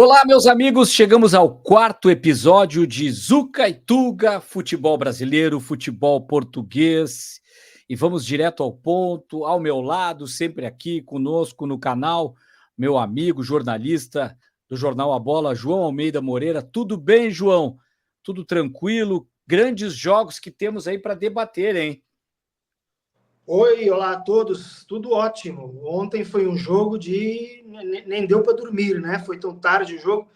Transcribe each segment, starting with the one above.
Olá, meus amigos, chegamos ao quarto episódio de Zuca e Tuga, futebol brasileiro, futebol português, e vamos direto ao ponto. Ao meu lado, sempre aqui conosco no canal, meu amigo jornalista do Jornal A Bola, João Almeida Moreira. Tudo bem, João? Tudo tranquilo? Grandes jogos que temos aí para debater, hein? Oi, olá a todos, tudo ótimo. Ontem foi um jogo de. Nem deu para dormir, né? Foi tão tarde o jogo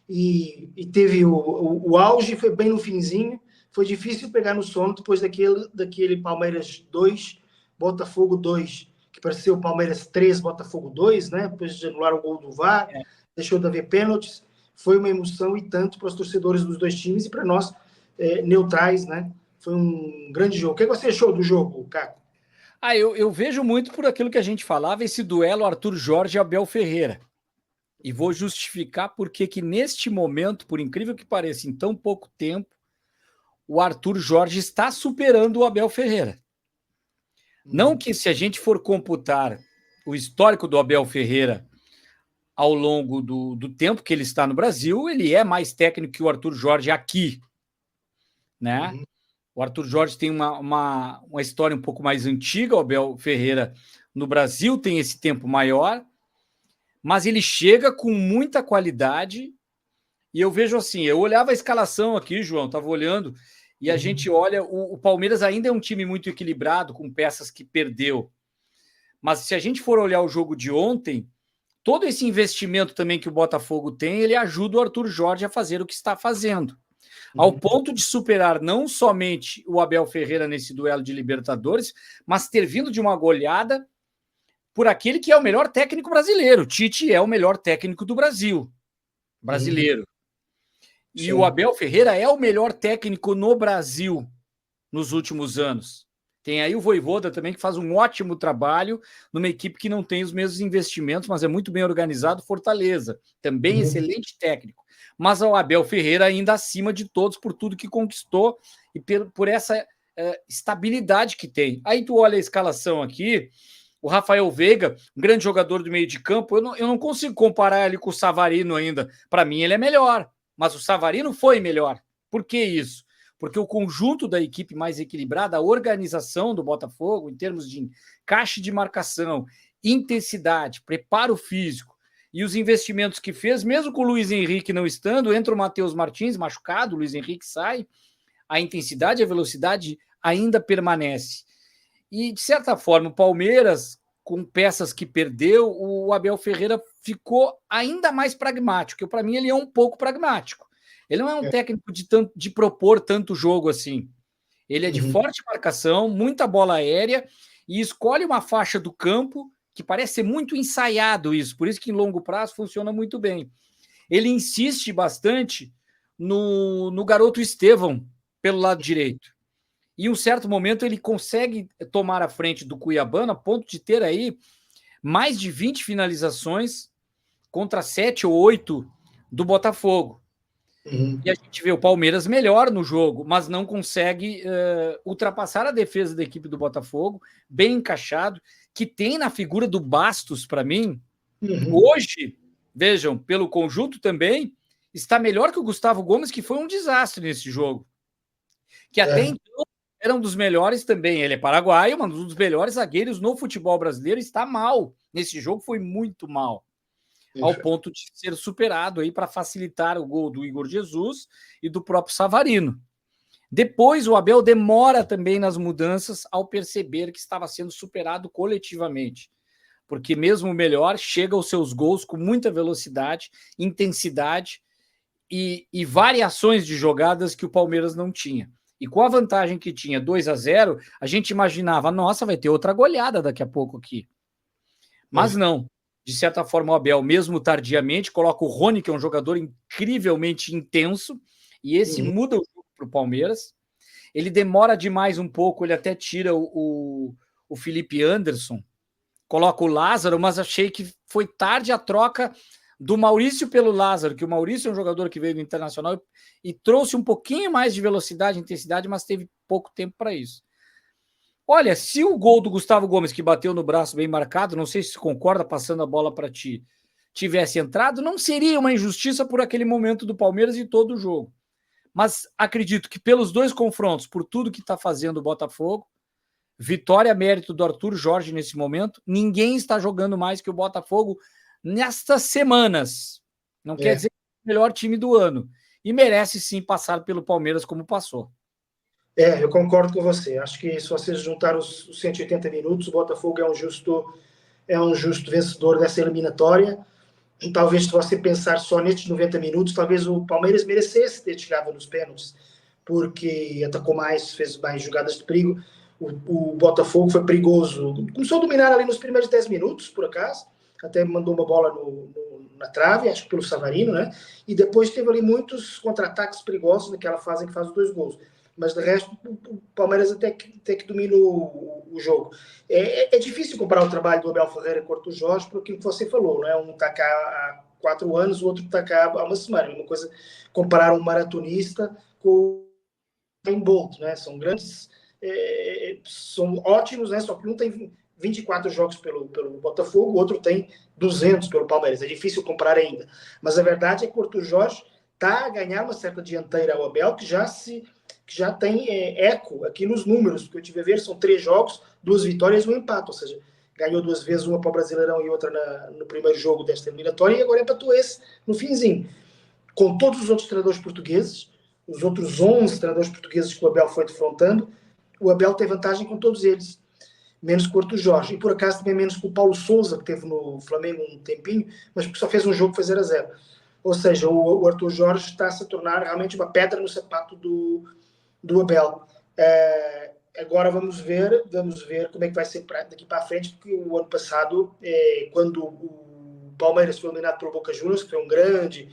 e teve o auge, foi bem no finzinho. Foi difícil pegar no sono depois daquele Palmeiras 2, Botafogo 2, que pareceu Palmeiras 3, Botafogo 2, né? Depois de anular o gol do VAR, deixou de haver pênaltis. Foi uma emoção e tanto para os torcedores dos dois times e para nós, neutrais, né? Foi um grande jogo. O que você achou do jogo, Caco? Eu vejo muito por aquilo que a gente falava, esse duelo Arthur Jorge e Abel Ferreira. E vou justificar porque que neste momento, por incrível que pareça, em tão pouco tempo, o Arthur Jorge está superando o Abel Ferreira. Não que se a gente for computar o histórico do Abel Ferreira ao longo do tempo que ele está no Brasil, ele é mais técnico que o Arthur Jorge aqui, né? O Arthur Jorge tem uma história um pouco mais antiga, o Abel Ferreira no Brasil tem esse tempo maior, mas ele chega com muita qualidade. E eu vejo assim, eu olhava a escalação aqui, João, estava olhando, e a gente olha, o Palmeiras ainda é um time muito equilibrado, com peças que perdeu. Mas se a gente for olhar o jogo de ontem, todo esse investimento também que o Botafogo tem, ele ajuda o Arthur Jorge a fazer o que está fazendo. Ao ponto de superar não somente o Abel Ferreira nesse duelo de Libertadores, mas ter vindo de uma goleada por aquele que é o melhor técnico brasileiro. Tite é o melhor técnico do Brasil, brasileiro. E Sim. o Abel Ferreira é o melhor técnico no Brasil nos últimos anos. Tem aí o Vojvoda também, que faz um ótimo trabalho numa equipe que não tem os mesmos investimentos, mas é muito bem organizado, Fortaleza. Também excelente técnico. Mas o Abel Ferreira ainda acima de todos por tudo que conquistou e por essa estabilidade que tem. Aí tu olha a escalação aqui, o Rafael Veiga, um grande jogador do meio de campo, eu não consigo comparar ele com o Savarino ainda. Para mim ele é melhor, mas o Savarino foi melhor. Por que isso? Porque o conjunto da equipe mais equilibrada, a organização do Botafogo, em termos de encaixe de marcação, intensidade, preparo físico e os investimentos que fez, mesmo com o Luiz Henrique não estando, entra o Matheus Martins machucado, o Luiz Henrique sai, a intensidade e a velocidade ainda permanece. E, de certa forma, o Palmeiras, com peças que perdeu, o Abel Ferreira ficou ainda mais pragmático, para mim ele é um pouco pragmático. Ele não é um técnico de propor tanto jogo assim. Ele é de forte marcação, muita bola aérea e escolhe uma faixa do campo que parece ser muito ensaiado isso, por isso que em longo prazo funciona muito bem. Ele insiste bastante no garoto Estevão pelo lado direito. E em um certo momento ele consegue tomar a frente do Cuiabano a ponto de ter aí mais de 20 finalizações contra 7 ou 8 do Botafogo. E a gente vê o Palmeiras melhor no jogo, mas não consegue ultrapassar a defesa da equipe do Botafogo, bem encaixado, que tem na figura do Bastos, para mim, hoje, vejam, pelo conjunto também, está melhor que o Gustavo Gomes, que foi um desastre nesse jogo. Que até então era um dos melhores também. Ele é paraguaio, mas um dos melhores zagueiros no futebol brasileiro, está mal. Nesse jogo foi muito mal. Ao ponto de ser superado aí para facilitar o gol do Igor Jesus e do próprio Savarino. Depois, o Abel demora também nas mudanças ao perceber que estava sendo superado coletivamente. Porque mesmo o melhor chega aos seus gols com muita velocidade, intensidade e variações de jogadas que o Palmeiras não tinha. E com a vantagem que tinha 2-0, a gente imaginava, nossa, vai ter outra goleada daqui a pouco aqui. Mas não. De certa forma, o Abel, mesmo tardiamente, coloca o Rony, que é um jogador incrivelmente intenso, e esse muda o jogo para o Palmeiras. Ele demora demais um pouco, ele até tira o Felipe Anderson, coloca o Lázaro, mas achei que foi tarde a troca do Maurício pelo Lázaro, que o Maurício é um jogador que veio do Internacional e trouxe um pouquinho mais de velocidade e intensidade, mas teve pouco tempo para isso. Olha, se o gol do Gustavo Gomes, que bateu no braço bem marcado, não sei se concorda, passando a bola para ti, tivesse entrado, não seria uma injustiça por aquele momento do Palmeiras e todo o jogo. Mas acredito que pelos dois confrontos, por tudo que está fazendo o Botafogo, vitória mérito do Arthur Jorge nesse momento, ninguém está jogando mais que o Botafogo nestas semanas. Não quer dizer que é o melhor time do ano. E merece sim passar pelo Palmeiras como passou. Eu concordo com você. Acho que se vocês juntar os 180 minutos, o Botafogo é um justo vencedor dessa eliminatória. E talvez, se você pensar só nestes 90 minutos, talvez o Palmeiras merecesse ter chegado nos pênaltis, porque atacou mais, fez mais jogadas de perigo. O Botafogo foi perigoso. Começou a dominar ali nos primeiros 10 minutos, por acaso. Até mandou uma bola na trave, acho que pelo Savarino, né? E depois teve ali muitos contra-ataques perigosos naquela fase em que faz os 2 gols. Mas, de resto, o Palmeiras até que domina o jogo. É difícil comparar o trabalho do Abel Ferreira com o Arthur Jorge por aquilo que você falou, não é? Um está cá há 4 anos, o outro está cá há uma semana. É uma coisa comparar um maratonista com o Usain Bolt, né? São grandes, são ótimos, né? Só que um tem 24 jogos pelo Botafogo, o outro tem 200 pelo Palmeiras. É difícil comparar ainda. Mas a verdade é que o Arthur Jorge está a ganhar uma certa dianteira ao Abel, que já tem eco aqui nos números, porque eu tive a ver, são 3 jogos, 2 vitórias e 1 empate, ou seja, ganhou 2 vezes, uma para o Brasileirão e outra no primeiro jogo desta eliminatória, e agora empatou esse no finzinho. Com todos os outros treinadores portugueses, os outros 11 treinadores portugueses que o Abel foi defrontando, o Abel tem vantagem com todos eles, menos com o Arthur Jorge, e por acaso também menos com o Paulo Sousa, que teve no Flamengo um tempinho, mas porque só fez um jogo que foi 0-0. Ou seja, o Arthur Jorge está-se a tornar realmente uma pedra no sapato do Abel. Agora vamos ver como é que vai ser daqui para a frente, porque o ano passado, quando o Palmeiras foi eliminado pelo Boca Juniors, que foi um grande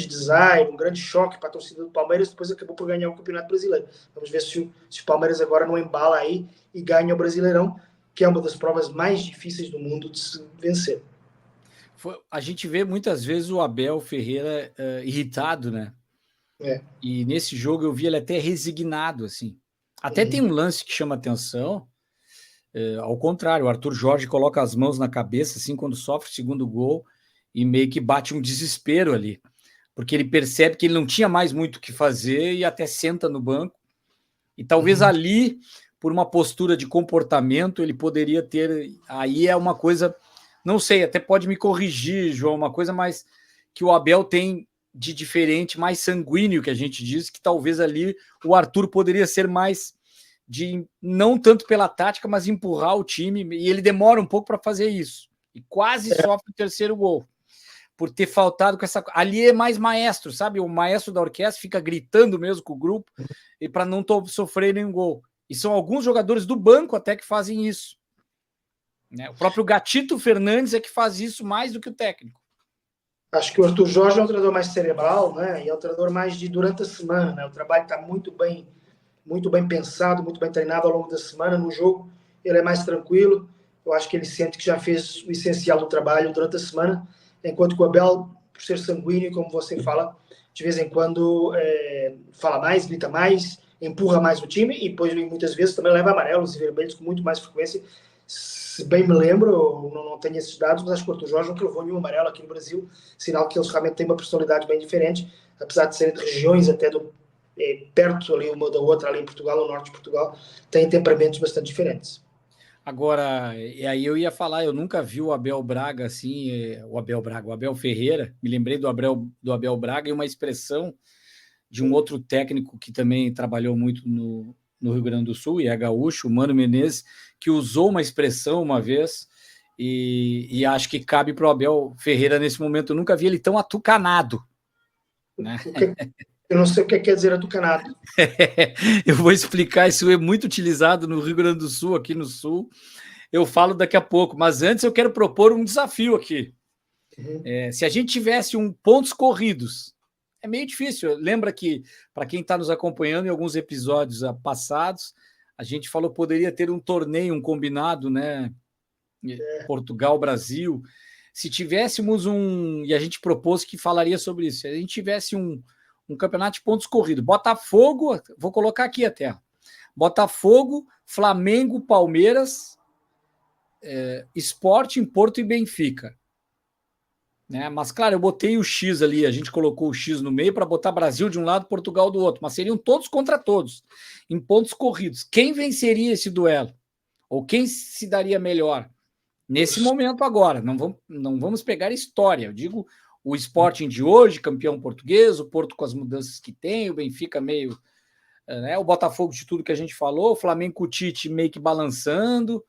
design, um grande choque para a torcida do Palmeiras, depois acabou por ganhar o Campeonato Brasileiro. Vamos ver se o Palmeiras agora não embala aí e ganha o Brasileirão, que é uma das provas mais difíceis do mundo de se vencer. A gente vê muitas vezes o Abel Ferreira irritado, né? E nesse jogo eu vi ele até resignado, assim. Até tem um lance que chama atenção, ao contrário, o Arthur Jorge coloca as mãos na cabeça, assim, quando sofre o segundo gol, e meio que bate um desespero ali, porque ele percebe que ele não tinha mais muito o que fazer e até senta no banco, e talvez ali, por uma postura de comportamento, ele poderia ter, aí é uma coisa, não sei, até pode me corrigir, João, uma coisa mais que o Abel tem de diferente, mais sanguíneo, que a gente diz, que talvez ali o Arthur poderia ser mais de, não tanto pela tática, mas empurrar o time, e ele demora um pouco para fazer isso, e quase sofre o terceiro gol, por ter faltado com essa... Ali é mais maestro, sabe? O maestro da orquestra fica gritando mesmo com o grupo, e para não sofrer nenhum gol. E são alguns jogadores do banco até que fazem isso. Né? O próprio Gatito Fernandes é que faz isso mais do que o técnico. Acho que o Arthur Jorge é um treinador mais cerebral, né? E é um treinador mais de durante a semana, né? O trabalho está muito bem pensado, muito bem treinado ao longo da semana. No jogo, ele é mais tranquilo. Eu acho que ele sente que já fez o essencial do trabalho durante a semana, enquanto que o Abel, por ser sanguíneo, como você fala, de vez em quando fala mais, grita mais, empurra mais o time e depois, muitas vezes, também leva amarelos e vermelhos com muito mais frequência. Se bem me lembro, não tenho esses dados, mas acho que o Arthur Jorge nunca levou nenhum amarelo aqui no Brasil, sinal que eles realmente têm uma personalidade bem diferente, apesar de serem de regiões até perto ali uma da outra, ali em Portugal, no norte de Portugal, têm temperamentos bastante diferentes. Agora, e aí eu ia falar, eu nunca vi o Abel Braga assim, o Abel Ferreira, me lembrei do Abel Braga e uma expressão de um outro técnico que também trabalhou muito no Rio Grande do Sul, e é gaúcho, o Mano Menezes, que usou uma expressão uma vez, e acho que cabe para o Abel Ferreira nesse momento. Eu nunca vi ele tão atucanado. Né? Eu não sei o que quer dizer atucanado. Eu vou explicar, isso é muito utilizado no Rio Grande do Sul, aqui no Sul. Eu falo daqui a pouco, mas antes eu quero propor um desafio aqui. Se a gente tivesse pontos corridos, é meio difícil. Lembra que, para quem está nos acompanhando em alguns episódios passados, a gente falou que poderia ter um torneio, um combinado, né? Portugal, Brasil. Se tivéssemos e a gente propôs que falaria sobre isso, se a gente tivesse um campeonato de pontos corridos, Botafogo, vou colocar aqui até, Botafogo, Flamengo, Palmeiras, Sporting, Porto e Benfica. né? Mas, claro, eu botei o X ali, a gente colocou o X no meio para botar Brasil de um lado, Portugal do outro, mas seriam todos contra todos, em pontos corridos. Quem venceria esse duelo? Ou quem se daria melhor? Nesse momento agora, não vamos pegar história, eu digo o Sporting de hoje, campeão português, o Porto com as mudanças que tem, o Benfica meio, né, o Botafogo de tudo que a gente falou, o Flamengo com o Tite meio que balançando,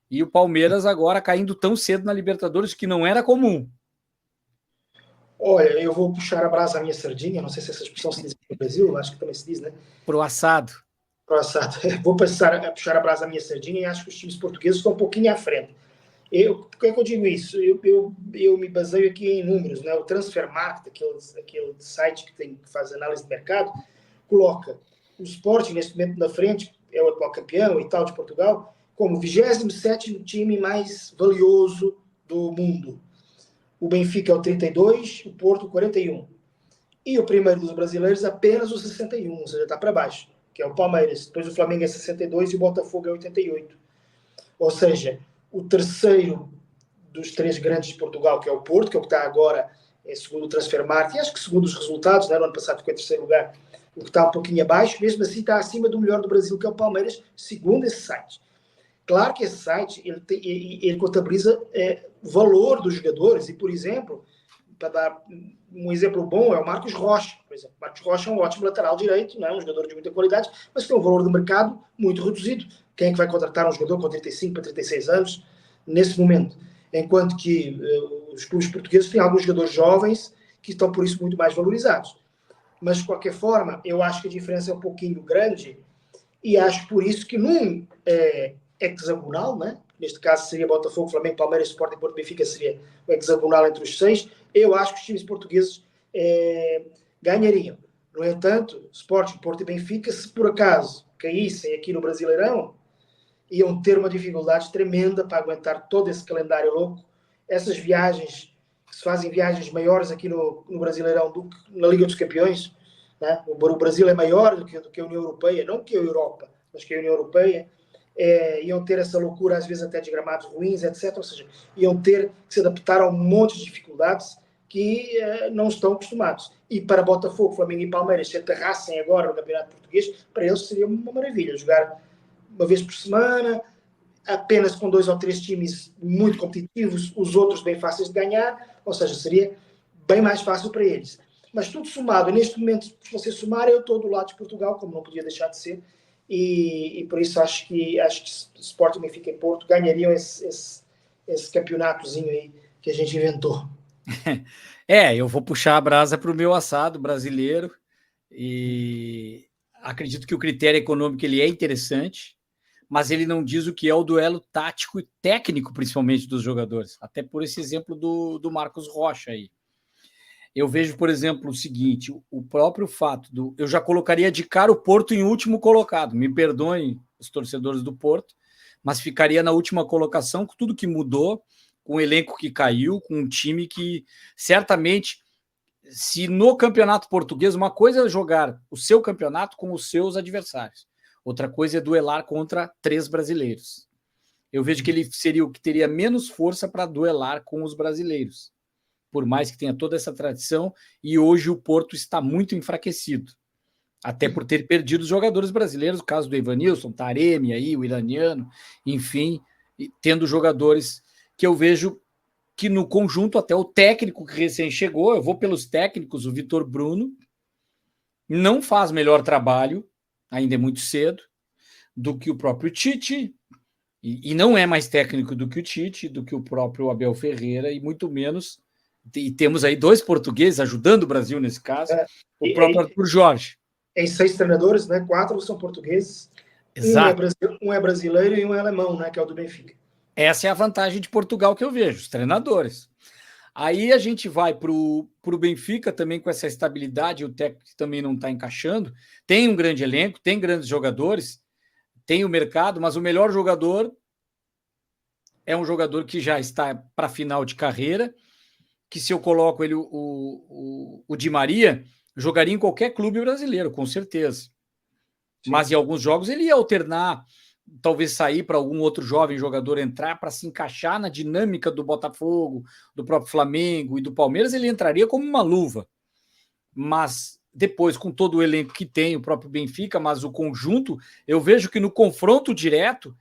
e o Palmeiras agora caindo tão cedo na Libertadores, que não era comum. Olha, eu vou puxar a brasa à minha sardinha, não sei se essa expressão se diz no Brasil, acho que também se diz, né? Pro assado. Pro assado. Vou passar a puxar a brasa à minha sardinha e acho que os times portugueses estão um pouquinho à frente. Por que é que eu digo isso? Eu me baseio aqui em números, né? O Transfermarkt, aquele site que faz análise de mercado, coloca o Sporting neste momento na frente, é o atual campeão e tal de Portugal, como o 27º time mais valioso do mundo. O Benfica é o 32, o Porto o 41. E o primeiro dos brasileiros apenas o 61, ou seja, está para baixo, que é o Palmeiras. Depois o Flamengo é 62 e o Botafogo é 88. Ou seja, o terceiro dos três grandes de Portugal, que é o Porto, que é o que está agora segundo o Transfermarkt, e acho que segundo os resultados, né, no ano passado ficou em terceiro lugar, o que está um pouquinho abaixo, mesmo assim está acima do melhor do Brasil, que é o Palmeiras, segundo esse site. Claro que esse site ele contabiliza o valor dos jogadores, e, por exemplo, para dar um exemplo bom, é o Marcos Rocha. Por exemplo, Marcos Rocha é um ótimo lateral direito, não é um jogador de muita qualidade, mas tem um valor de mercado muito reduzido. Quem é que vai contratar um jogador com 35 para 36 anos nesse momento? Enquanto que os clubes portugueses têm alguns jogadores jovens que estão, por isso, muito mais valorizados. Mas, de qualquer forma, eu acho que a diferença é um pouquinho grande e acho por isso que num hexagonal, né? Neste caso seria Botafogo, Flamengo, Palmeiras, Sporting, Porto, Benfica, seria o hexagonal entre os 6. Eu acho que os times portugueses ganhariam. No entanto, Sporting, Porto e Benfica, se por acaso caíssem aqui no Brasileirão, iam ter uma dificuldade tremenda para aguentar todo esse calendário louco. Essas viagens, que se fazem viagens maiores aqui no Brasileirão do que na Liga dos Campeões, né? O Brasil é maior do que a União Europeia, não que a Europa, mas que a União Europeia. Iam ter essa loucura, às vezes até de gramados ruins, etc. Ou seja, iam ter que se adaptar a um monte de dificuldades que não estão acostumados. E para Botafogo, Flamengo e Palmeiras se aterrassem agora no Campeonato Português, para eles seria uma maravilha jogar uma vez por semana, apenas com 2 ou 3 times muito competitivos, os outros bem fáceis de ganhar, ou seja, seria bem mais fácil para eles. Mas tudo somado, neste momento, se você somar, eu estou do lado de Portugal, como não podia deixar de ser, e por isso acho que Sporting, Benfica e Porto ganhariam esse campeonatozinho aí que a gente inventou. Eu vou puxar a brasa para o meu assado brasileiro e acredito que o critério econômico ele é interessante, mas ele não diz o que é o duelo tático e técnico, principalmente dos jogadores, até por esse exemplo do Marcos Rocha aí. Eu vejo, por exemplo, o seguinte, o próprio fato do... Eu já colocaria de cara o Porto em último colocado, me perdoem os torcedores do Porto, mas ficaria na última colocação com tudo que mudou, com o elenco que caiu, com um time que certamente, se no campeonato português, uma coisa é jogar o seu campeonato com os seus adversários, outra coisa é duelar contra 3 brasileiros. Eu vejo que ele seria o que teria menos força para duelar com os brasileiros, por mais que tenha toda essa tradição, e hoje o Porto está muito enfraquecido, até por ter perdido os jogadores brasileiros, o caso do Evanilson, Taremi, aí, o iraniano, enfim, tendo jogadores que eu vejo que no conjunto, até o técnico que recém chegou, eu vou pelos técnicos, o Vitor Bruno, não faz melhor trabalho, ainda é muito cedo, do que o próprio Tite, e não é mais técnico do que o Tite, do que o próprio Abel Ferreira, e muito menos, e temos aí 2 portugueses ajudando o Brasil nesse caso, o próprio Arthur Jorge. Em 6 treinadores, né? 4 são portugueses, Exato. Um é brasileiro e um é alemão, né? Que é o do Benfica. Essa é a vantagem de Portugal que eu vejo, os treinadores. Aí a gente vai para o Benfica também com essa estabilidade, o técnico também não está encaixando, tem um grande elenco, tem grandes jogadores, tem o mercado, mas o melhor jogador é um jogador que já está para final de carreira, que se eu coloco ele, o Di Maria, jogaria em qualquer clube brasileiro, com certeza. Sim. Mas em alguns jogos ele ia alternar talvez sair para algum outro jovem jogador entrar para se encaixar na dinâmica do Botafogo, do próprio Flamengo e do Palmeiras, ele entraria como uma luva. Mas depois, com todo o elenco que tem, o próprio Benfica, mas o conjunto, eu vejo que no confronto direto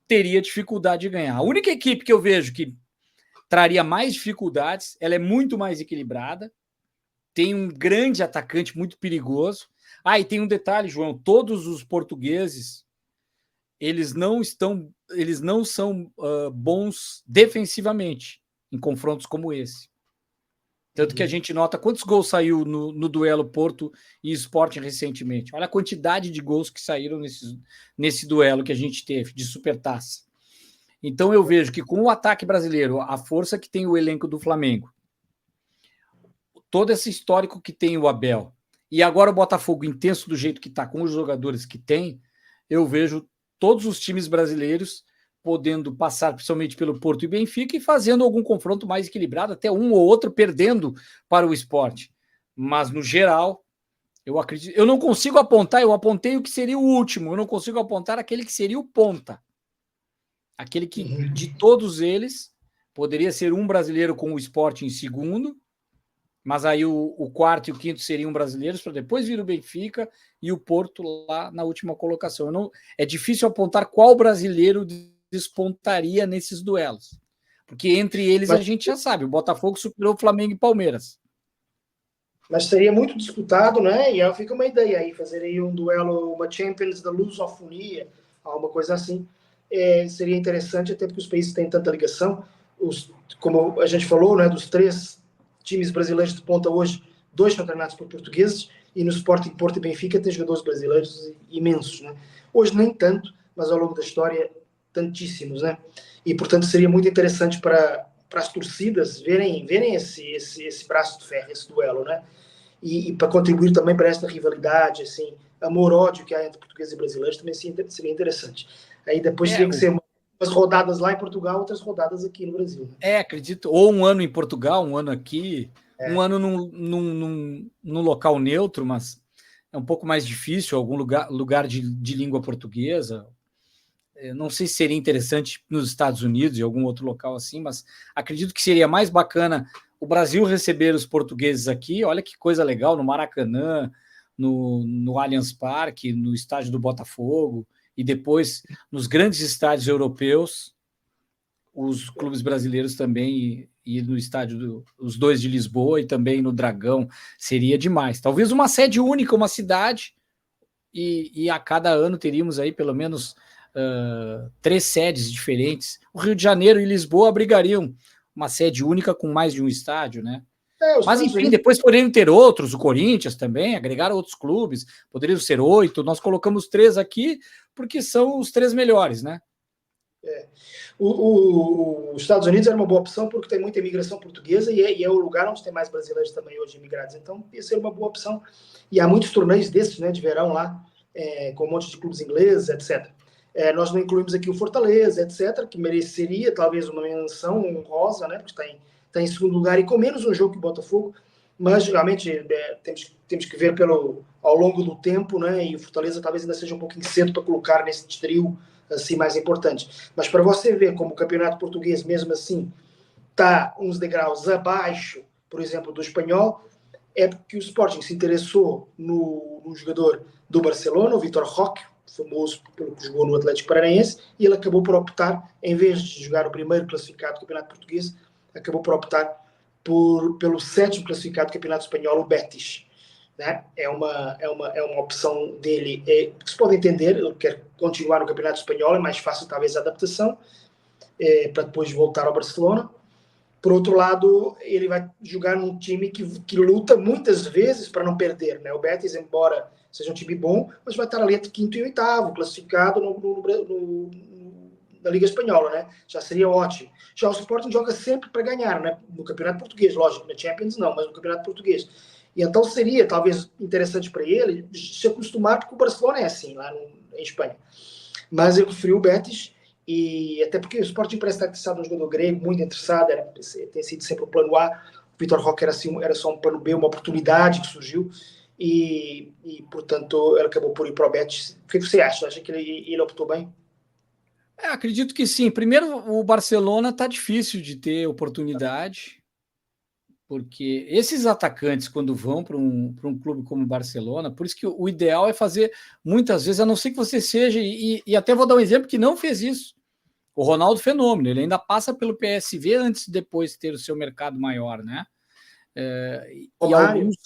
teria dificuldade de ganhar. A única equipe que eu vejo que traria mais dificuldades, ela é muito mais equilibrada, tem um grande atacante muito perigoso. E tem um detalhe, João, todos os portugueses, eles não são bons defensivamente em confrontos como esse. Tanto que a gente nota quantos gols saiu no duelo Porto e Sporting recentemente. Olha a quantidade de gols que saíram nesse duelo que a gente teve, de Supertaça. Então eu vejo que com o ataque brasileiro, a força que tem o elenco do Flamengo, todo esse histórico que tem o Abel, e agora o Botafogo intenso do jeito que está, com os jogadores que tem, eu vejo todos os times brasileiros podendo passar principalmente pelo Porto e Benfica e fazendo algum confronto mais equilibrado, até um ou outro perdendo para o Sport. Mas, no geral, eu acredito... Eu não consigo apontar, eu apontei o que seria o último, eu não consigo apontar aquele que seria o ponta. Aquele que, de todos eles, poderia ser um brasileiro com o Sport em segundo, mas aí o quarto e o quinto seriam brasileiros, para depois vir o Benfica e o Porto lá na última colocação. É difícil apontar qual brasileiro despontaria nesses duelos, porque entre eles a gente já sabe, o Botafogo superou o Flamengo e Palmeiras. Mas seria muito disputado, né? E aí fica uma ideia aí, fazer aí um duelo, uma Champions da lusofonia, alguma coisa assim. Seria interessante, até porque os países têm tanta ligação. Como a gente falou, né, dos 3 times brasileiros de ponta hoje, 2 são treinados por portugueses, e no Sporting, Porto e Benfica tem jogadores brasileiros imensos, né? Hoje nem tanto, mas ao longo da história, tantíssimos, né? E, portanto, seria muito interessante para as torcidas verem esse braço de ferro, esse duelo, né? E para contribuir também para esta rivalidade, assim, amor-ódio que há entre portugueses e brasileiros, também seria interessante. Aí depois teria que ser umas rodadas lá em Portugal, outras rodadas aqui no Brasil. Né? Acredito. Ou um ano em Portugal, um ano aqui, um ano num local neutro, mas é um pouco mais difícil, algum lugar de língua portuguesa. Eu não sei se seria interessante nos Estados Unidos e algum outro local assim, mas acredito que seria mais bacana o Brasil receber os portugueses aqui. Olha que coisa legal, no Maracanã, no Allianz Parque, no estádio do Botafogo, e depois nos grandes estádios europeus, os clubes brasileiros também, e no estádio os 2 de Lisboa e também no Dragão. Seria demais. Talvez uma sede única, uma cidade, e a cada ano teríamos aí pelo menos 3 sedes diferentes. O Rio de Janeiro e Lisboa abrigariam uma sede única com mais de um estádio, né? Mas, enfim, depois poderiam ter outros, o Corinthians também, agregar outros clubes, poderiam ser 8, nós colocamos 3 aqui, porque são os 3 melhores, né? Os Estados Unidos era uma boa opção porque tem muita imigração portuguesa e é o lugar onde tem mais brasileiros também hoje imigrados, então ia ser uma boa opção. E há muitos torneios desses, né, de verão lá, com um monte de clubes ingleses, etc. Nós não incluímos aqui o Fortaleza, etc., que mereceria talvez uma menção honrosa, né, porque está em segundo lugar e com menos um jogo que o Botafogo, mas realmente temos que ver ao longo do tempo, né, e o Fortaleza talvez ainda seja um pouquinho cedo para colocar nesse trio assim mais importante. Mas para você ver como o campeonato português, mesmo assim, está uns degraus abaixo, por exemplo, do espanhol, é porque o Sporting se interessou no jogador do Barcelona, o Vitor Roque, famoso pelo que jogou no Atlético Paranaense, e ele acabou por optar, em vez de jogar o primeiro classificado do Campeonato Português, acabou por optar pelo 7º classificado do Campeonato Espanhol, o Betis. Né? É uma opção dele, que se pode entender, ele quer continuar no Campeonato Espanhol, é mais fácil talvez a adaptação, para depois voltar ao Barcelona. Por outro lado, ele vai jogar num time que luta muitas vezes para não perder. Né? O Betis, embora seja um time bom, mas vai estar ali entre 5º e 8º, classificado na Liga Espanhola. Né? Já seria ótimo. Já o Sporting joga sempre para ganhar, né? No Campeonato Português, lógico, na Champions não, mas no Campeonato Português. E então seria talvez interessante para ele se acostumar, porque o Barcelona é assim, lá em Espanha. Mas ele preferiu o Betis, e até porque o Sporting parece estar interessado no jogador grego, muito interessado, tem sido sempre o plano A. O Vitor Roque era só um plano B, uma oportunidade que surgiu, e portanto ele acabou por ir para o Betis. O que você acha? Acha que ele optou bem? Acredito que sim. Primeiro, o Barcelona está difícil de ter oportunidade, porque esses atacantes, quando vão para um clube como o Barcelona, por isso que o ideal é fazer, muitas vezes, a não ser que você seja, e até vou dar um exemplo que não fez isso, o Ronaldo Fenômeno, ele ainda passa pelo PSV antes de depois ter o seu mercado maior, né? E Romário, alguns.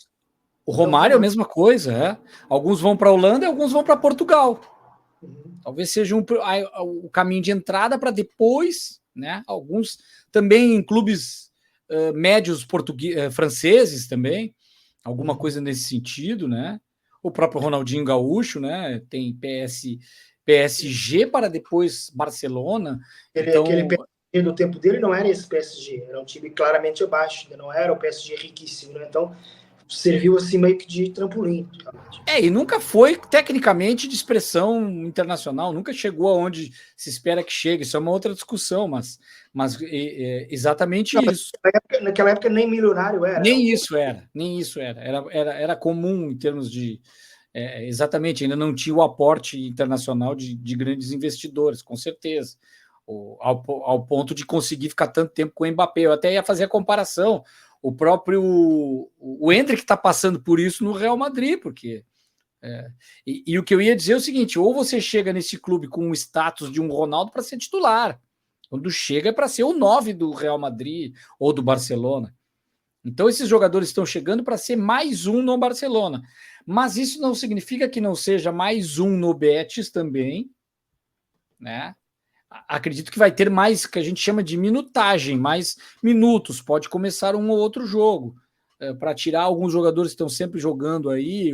O Romário é a mesma coisa, é. Alguns vão para a Holanda e alguns vão para Portugal. Uhum. Talvez seja o caminho de entrada para depois, né? Alguns também em clubes médios franceses também, alguma coisa nesse sentido, né? O próprio Ronaldinho Gaúcho, né? Tem PSG para depois Barcelona. Aquele Então, PSG do tempo dele não era esse PSG, era um time claramente abaixo, não era o PSG riquíssimo, né? Então serviu assim meio que de trampolim. e nunca foi tecnicamente de expressão internacional, nunca chegou aonde se espera que chegue. Isso é uma outra discussão, mas exatamente Não, isso. naquela época nem milionário era. Nem isso era, nem isso era. Era comum em termos de. Exatamente, ainda não tinha o aporte internacional de grandes investidores, com certeza. Ao ponto de conseguir ficar tanto tempo com o Mbappé. Eu até ia fazer a comparação. O próprio o Endrick está passando por isso no Real Madrid, porque e o que eu ia dizer é o seguinte: ou você chega nesse clube com o status de um Ronaldo para ser titular, quando chega é para ser o 9 do Real Madrid ou do Barcelona. Então, esses jogadores estão chegando para ser mais um no Barcelona. Mas isso não significa que não seja mais um no Betis também, né? Acredito que vai ter mais, que a gente chama de minutagem, mais minutos. Pode começar um ou outro jogo. Para tirar alguns jogadores que estão sempre jogando aí,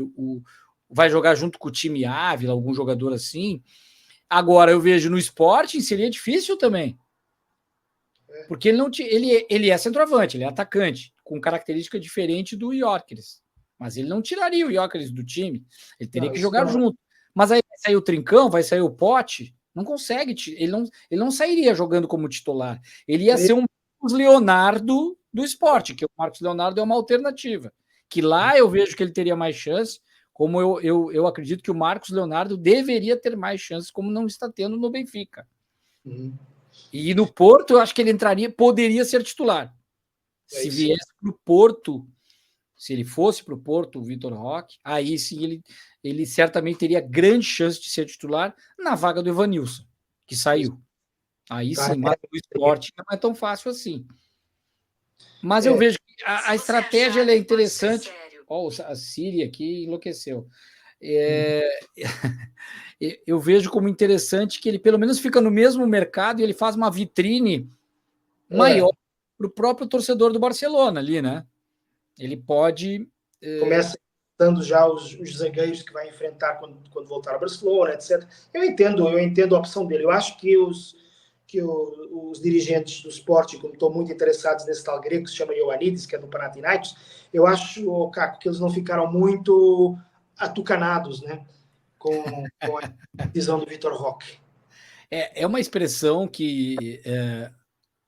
vai jogar junto com o time Ávila, algum jogador assim. Agora, eu vejo no Sporting seria difícil também. Porque ele é centroavante, ele é atacante, com característica diferente do Gyökeres. Mas ele não tiraria o Gyökeres do time. Ele teria Não, que isso jogar não. junto. Mas aí vai sair o Trincão, vai sair o Pote, não consegue. Ele não sairia jogando como titular. Ele ia ser um Marcos Leonardo do esporte, que o Marcos Leonardo é uma alternativa. Que lá eu vejo que ele teria mais chance, como eu acredito que o Marcos Leonardo deveria ter mais chances, como não está tendo no Benfica. Uhum. E no Porto, eu acho que ele entraria, poderia ser titular. Se viesse para o Porto, se ele fosse para o Porto, o Vitor Roque, aí sim ele certamente teria grande chance de ser titular na vaga do Evanilson, que saiu. Aí sim, mas o esporte não é tão fácil assim. Mas eu vejo que a estratégia é interessante. Oh, a Siri aqui enlouqueceu. Eu vejo como interessante que ele pelo menos fica no mesmo mercado e ele faz uma vitrine maior para o próprio torcedor do Barcelona ali, né? Ele pode. Começa dando já os zagueiros que vai enfrentar quando voltar ao Barcelona, etc. Eu entendo a opção dele. Eu acho que os dirigentes do esporte, como estão muito interessados nesse tal grego que se chama Ioannidis, que é do Panathinaikos, eu acho, Caco, que eles não ficaram muito atucanados, né, com a decisão do Vitor Roque. É uma expressão que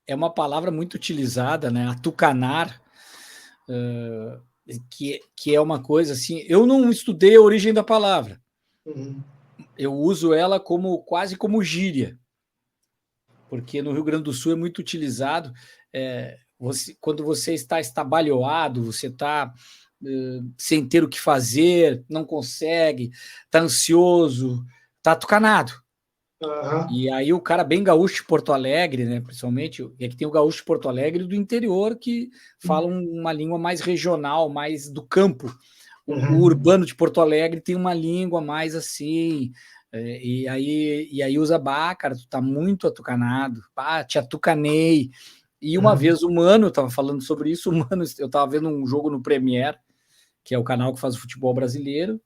é uma palavra muito utilizada, né? Atucanar, que é uma coisa assim. Eu não estudei a origem da palavra. Uhum. Eu uso ela quase como gíria, porque no Rio Grande do Sul é muito utilizado. Quando você está estabalhoado, você está sem ter o que fazer, não consegue, está ansioso, está atucanado. Uhum. E aí o cara bem gaúcho de Porto Alegre, né, principalmente, é que tem o gaúcho de Porto Alegre do interior que fala uma língua mais regional, mais do campo. O urbano de Porto Alegre tem uma língua mais assim, e aí usa cara, tu tá muito atucanado, te atucanei. E uma vez o Mano, eu tava falando sobre isso, o Mano, eu tava vendo um jogo no Premier, que é o canal que faz o futebol brasileiro,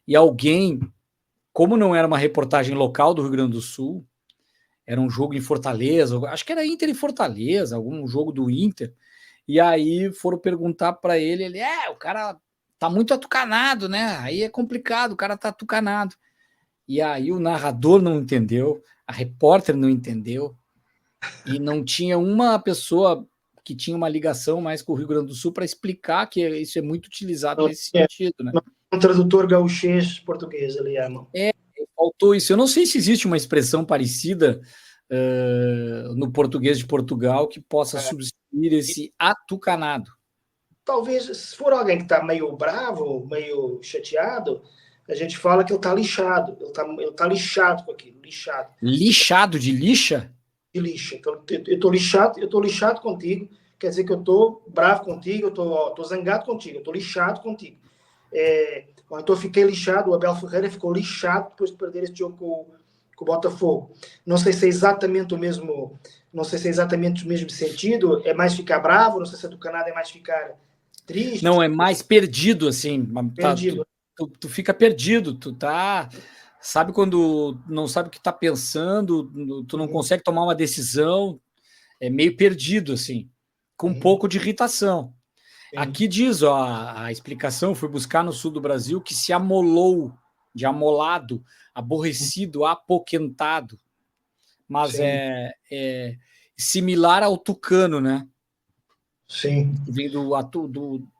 e alguém, como não era uma reportagem local do Rio Grande do Sul, era um jogo em Fortaleza, acho que era Inter em Fortaleza, algum jogo do Inter, e aí foram perguntar para ele, o cara tá muito atucanado, né? Aí é complicado, o cara tá atucanado. E aí o narrador não entendeu, a repórter não entendeu, e não tinha uma pessoa que tinha uma ligação mais com o Rio Grande do Sul para explicar que isso é muito utilizado Não nesse tinha sentido, né? um tradutor gauchês português, ele ama. faltou isso. Eu não sei se existe uma expressão parecida no português de Portugal que possa substituir esse atucanado. Talvez, se for alguém que está meio bravo, meio chateado, a gente fala que ele está lixado. Ele tá lixado com aquilo, lixado. Lixado de lixa? De lixa. Então, eu estou lixado contigo, quer dizer que eu estou bravo contigo, eu estou zangado contigo, eu estou lixado contigo. Então, eu fiquei lixado, o Abel Ferreira ficou lixado depois de perder esse jogo com o Botafogo. Não sei se é exatamente o mesmo, não sei se é exatamente o mesmo sentido, é mais ficar bravo, não sei se é do Canadá é mais ficar triste. Não, é mais perdido, assim. Perdido. Tu fica perdido, tu tá... Sabe quando não sabe o que tá pensando, tu não consegue tomar uma decisão, é meio perdido, assim, com um pouco de irritação. Sim. Aqui diz, ó, a explicação, fui buscar no sul do Brasil, que se amolou, de amolado, aborrecido, apoquentado. Mas é similar ao tucano, né? Sim. Vem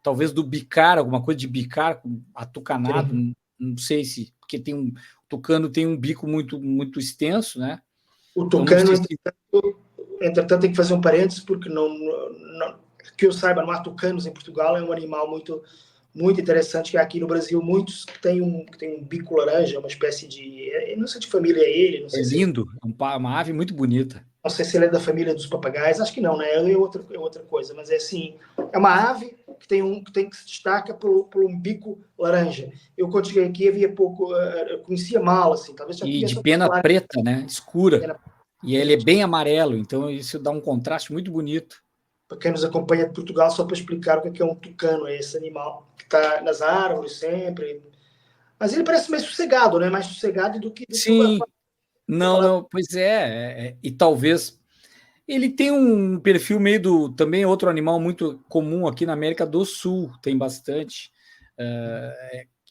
talvez do bicar, alguma coisa de bicar, atucanado, não sei se, porque o tucano tem um bico muito, muito extenso, né? O tucano, entretanto, tem que fazer um parênteses, porque que eu saiba, não há tucanos em Portugal, é um animal muito, muito interessante, que aqui no Brasil muitos que tem um bico laranja, uma espécie de... não sei de família é ele. Não sei lindo, é uma ave muito bonita. Não sei se ele é da família dos papagaios, acho que não, né? É outra coisa, mas é assim, é uma ave que se destaca por um bico laranja. Eu quando cheguei aqui havia pouco, conhecia mal, assim, talvez já e de pena preta, né? Escura. E ele é bem amarelo, então isso dá um contraste muito bonito. Para quem nos acompanha de Portugal, só para explicar o que é um tucano, é esse animal que está nas árvores sempre. Mas ele parece mais sossegado, né? Mais sossegado do que... Sim. Não, pois e talvez ele tem um perfil meio também outro animal muito comum aqui na América do Sul, tem bastante,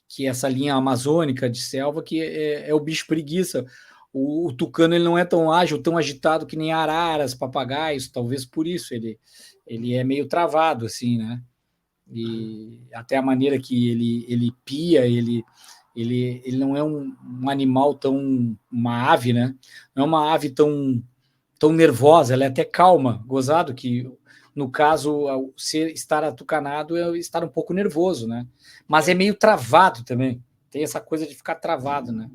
que é essa linha amazônica de selva, que é o bicho preguiça. O tucano ele não é tão ágil, tão agitado que nem araras, papagaios, talvez por isso ele é meio travado, assim, né? E até a maneira que ele pia, ele não é um animal uma ave, né? Não é uma ave tão nervosa, ela é até calma, gozado que, no caso, estar atucanado é estar um pouco nervoso, né? Mas é meio travado também, tem essa coisa de ficar travado, né?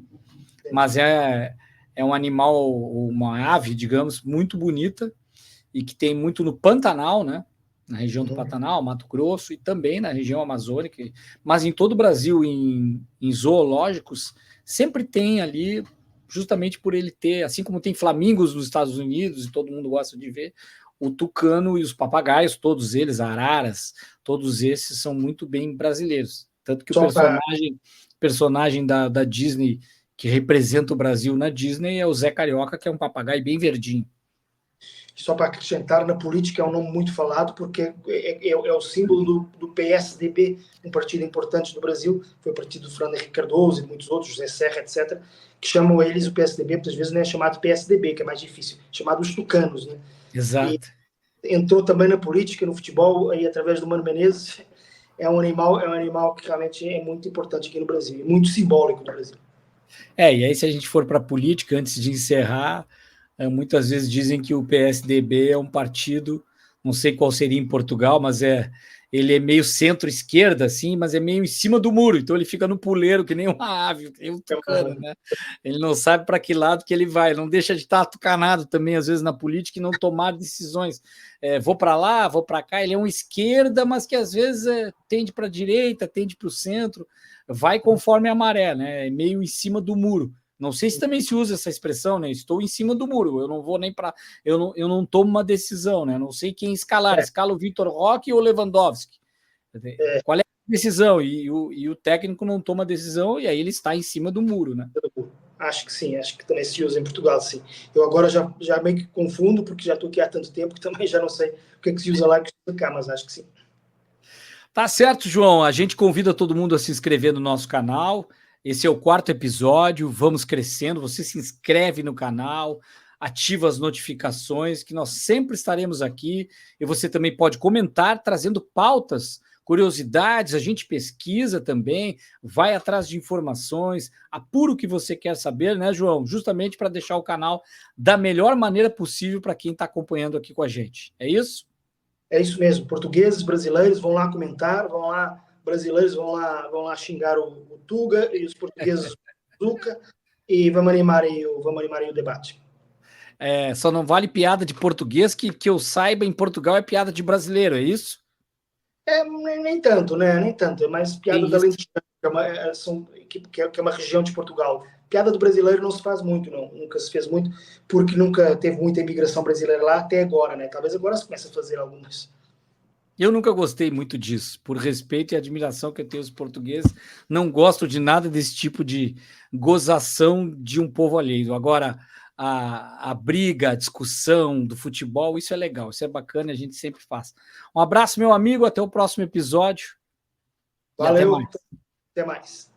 Mas é um animal, uma ave, digamos, muito bonita e que tem muito no Pantanal, né? Na região do Pantanal, Mato Grosso e também na região amazônica, mas em todo o Brasil, em zoológicos, sempre tem ali, justamente por ele ter, assim como tem flamingos nos Estados Unidos e todo mundo gosta de ver, o tucano e os papagaios, todos eles, araras, todos esses são muito bem brasileiros. Tanto que o personagem da Disney que representa o Brasil na Disney é o Zé Carioca, que é um papagaio bem verdinho. Só para acrescentar, na política é um nome muito falado, porque é o símbolo do PSDB, um partido importante do Brasil, foi o partido do Fernando Henrique Cardoso e muitos outros, José Serra, etc., que chamam eles o PSDB, muitas vezes não é chamado PSDB, que é mais difícil, chamado os tucanos, né? Exato. E entrou também na política, no futebol, aí através do Mano Menezes, é um animal que realmente é muito importante aqui no Brasil, muito simbólico no Brasil. E aí se a gente for para a política, antes de encerrar, muitas vezes dizem que o PSDB é um partido, não sei qual seria em Portugal, mas ele é meio centro-esquerda, assim, mas é meio em cima do muro, então ele fica no puleiro, que nem uma ave, que nem um tucano, né? Ele não sabe para que lado que ele vai, não deixa de estar atucanado também, às vezes, na política e não tomar decisões. Vou para lá, vou para cá, ele é uma esquerda, mas que às vezes tende para a direita, tende para o centro, vai conforme a maré, né? É meio em cima do muro. Não sei se também se usa essa expressão, né? Estou em cima do muro, eu não vou nem para... Eu não tomo uma decisão, né? Não sei quem escalar, escala o Vitor Roque ou o Lewandowski. Qual é a decisão? E o técnico não toma decisão e aí ele está em cima do muro, né? Acho que sim, acho que também se usa em Portugal, sim. Eu agora já meio que confundo, porque já estou aqui há tanto tempo que também já não sei o que é que se usa lá e o que se usa cá, mas acho que sim. Tá certo, João. A gente convida todo mundo a se inscrever no nosso canal. Esse é o 4º episódio, vamos crescendo. Você se inscreve no canal, ativa as notificações, que nós sempre estaremos aqui. E você também pode comentar, trazendo pautas curiosidades, a gente pesquisa também, vai atrás de informações, apura o que você quer saber, né, João? Justamente para deixar o canal da melhor maneira possível para quem está acompanhando aqui com a gente. É isso? É isso mesmo. Portugueses, brasileiros vão lá comentar, vão lá, brasileiros vão lá xingar o Tuga e os portugueses o Zuca, e vamos animar aí o debate. Só não vale piada de português, que eu saiba, em Portugal é piada de brasileiro, é isso? Nem tanto, né? Nem tanto. É mais piada da Lentina, que é uma região de Portugal. Piada do brasileiro não se faz muito, não. Nunca se fez muito, porque nunca teve muita imigração brasileira lá até agora, né? Talvez agora se comece a fazer algumas. Eu nunca gostei muito disso, por respeito e admiração que eu tenho aos portugueses, não gosto de nada desse tipo de gozação de um povo alheio. Agora, a briga, a discussão do futebol, isso é legal, isso é bacana, a gente sempre faz. Um abraço, meu amigo, até o próximo episódio. Valeu, E até mais. até mais.